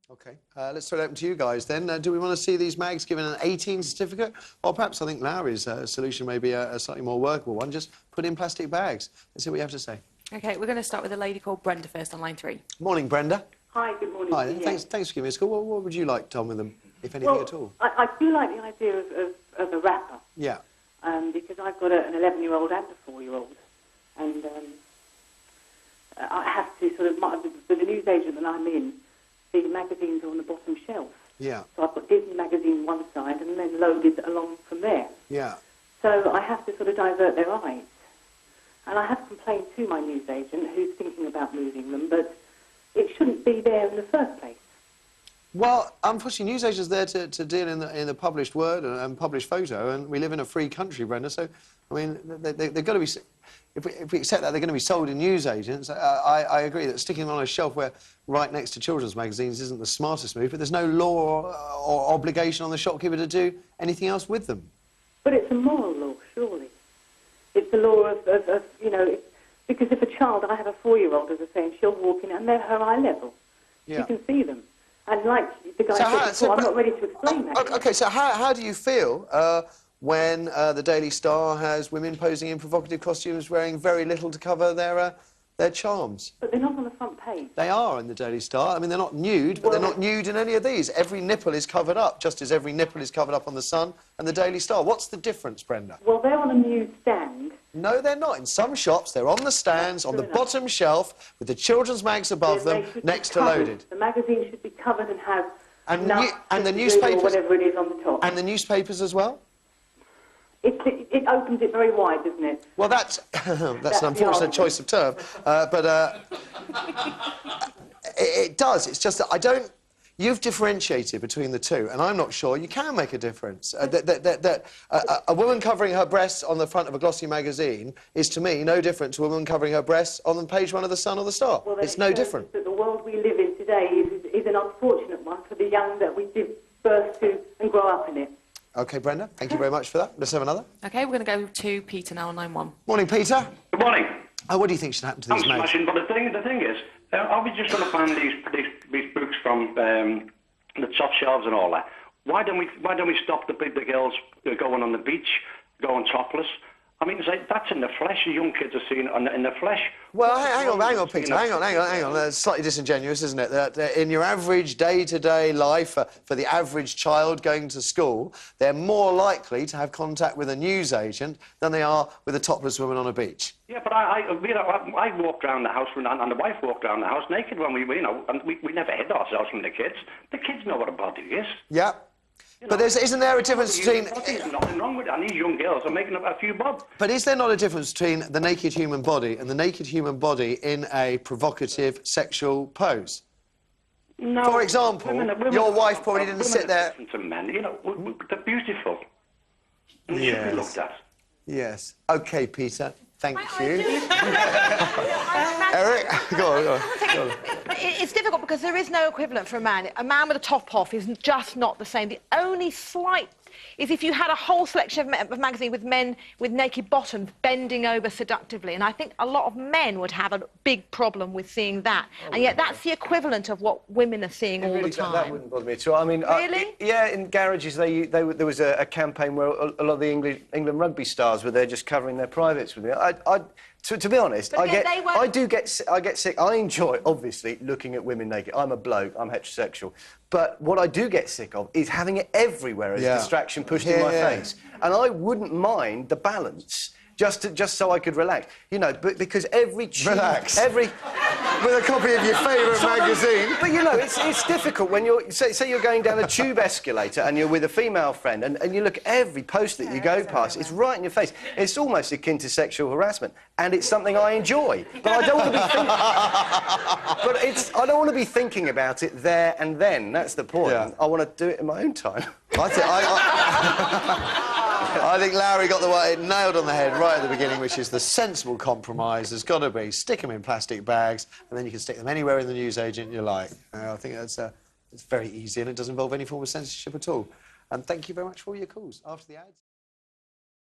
OK. Let's throw it open to you guys then. Do we want to see these mags given an 18 certificate? Or perhaps I think Larry's solution may be a slightly more workable one. Just put in plastic bags. Let's see what you have to say. OK, we're going to start with a lady called Brenda first on line 3. Morning, Brenda. Hi, good morning. Hi, thanks for giving me a call. What would you like done with them, if anything at all? I do like the idea of a wrapper. Yeah. Because I've got an 11-year-old and a 4-year-old. And I have to sort of, with the newsagent that I'm in, the magazines are on the bottom shelf. Yeah. So I've got Disney magazine one side and then loaded along from there. Yeah. So I have to sort of divert their eyes. And I have complained to my newsagent, who's thinking about moving them, but it shouldn't be there in the first place. Well, unfortunately, newsagents are there to deal in the published word and published photo, and we live in a free country, Brenda, so, I mean, they've got to be... If we accept that they're going to be sold in newsagents, I agree that sticking them on a shelf where right next to children's magazines isn't the smartest move, but there's no law or obligation on the shopkeeper to do anything else with them. But it's a moral law, surely. It's the law of you know, because if a child, I have a 4-year-old, as I say, and she'll walk in and they're her eye level. Yeah. You can see them. And like the guy said before, I'm not ready to explain that. OK, so how do you feel when the Daily Star has women posing in provocative costumes wearing very little to cover their charms? But they're not on the front page. They are in the Daily Star. I mean, they're not nude, but they're not nude in any of these. Every nipple is covered up, just as every nipple is covered up on the Sun and the Daily Star. What's the difference, Brenda? Well, they're on a newsstand. No, they're not. In some shops, they're on the stands, on the bottom shelf, with the children's mags above them, next to loaded. The magazine should be covered and have and the newspapers, or whatever it is on the top. And the newspapers as well? It opens it very wide, doesn't it? Well, that's an unfortunate choice of term, but it does. It's just that I don't... You've differentiated between the two, and I'm not sure you can make a difference. A woman covering her breasts on the front of a glossy magazine is, to me, no different to a woman covering her breasts on page 1 of the Sun or the Star. Well, it's no different. That the world we live in today is an unfortunate one for the young that we give birth to and grow up in it. OK, Brenda, thank you very much for that. Let's have another. OK, we're going to go to Peter now on line 1. Morning, Peter. Good morning. What do you think should happen to these mags? I'm smashing, but the thing is, are we just going to ban these books from the top shelves and all that? Why don't we stop the girls going on the beach, going topless? I mean, that's in the flesh. The young kids are seeing it in the flesh. Well, hang on, Peter. Hang on. That's slightly disingenuous, isn't it? That in your average day-to-day life, for the average child going to school, they're more likely to have contact with a newsagent than they are with a topless woman on a beach. Yeah, but I walked around the house, and the wife walked around the house naked when we and we never hid ourselves from the kids. The kids know what a body is. Yeah. But isn't there a difference between... There's nothing wrong with it, and these young girls are making a few bob. But is there not a difference between the naked human body and the naked human body in a provocative sexual pose? No. For example, your wife probably didn't sit there... To men, you know, they're beautiful. And they should be looked at. Yes. OK, Peter. Thank you. Eric, go on. It's difficult because there is no equivalent for a man. A man with a top off is just not the same. The only slight is if you had a whole selection of magazine with men with naked bottoms bending over seductively, and I think a lot of men would have a big problem with seeing that. And yet that's the equivalent of what women are seeing all the time. That wouldn't bother me at all. I mean, really? Yeah, in garages there was a campaign where a lot of the England rugby stars were there just covering their privates with me. To be honest, I get sick. I enjoy, obviously, looking at women naked. I'm a bloke, I'm heterosexual. But what I do get sick of is having it everywhere as a distraction pushed in my face. And I wouldn't mind the balance, just so I could relax. You know, because every... Relax? With a copy of your favourite magazine. But, you know, it's difficult when you're... Say you're going down a tube escalator and you're with a female friend and you look at every post that you go past, it's right in your face. It's almost akin to sexual harassment. And it's something I enjoy. But I don't want to be thinking... I don't want to be thinking about it there and then. That's the point. Yeah. I want to do it in my own time. I think Larry got the nailed on the head right at the beginning, which is the sensible compromise has got to be stick them in plastic bags, and then you can stick them anywhere in the newsagent you like. I think that's it's very easy, and it doesn't involve any form of censorship at all. And thank you very much for all your calls after the ads.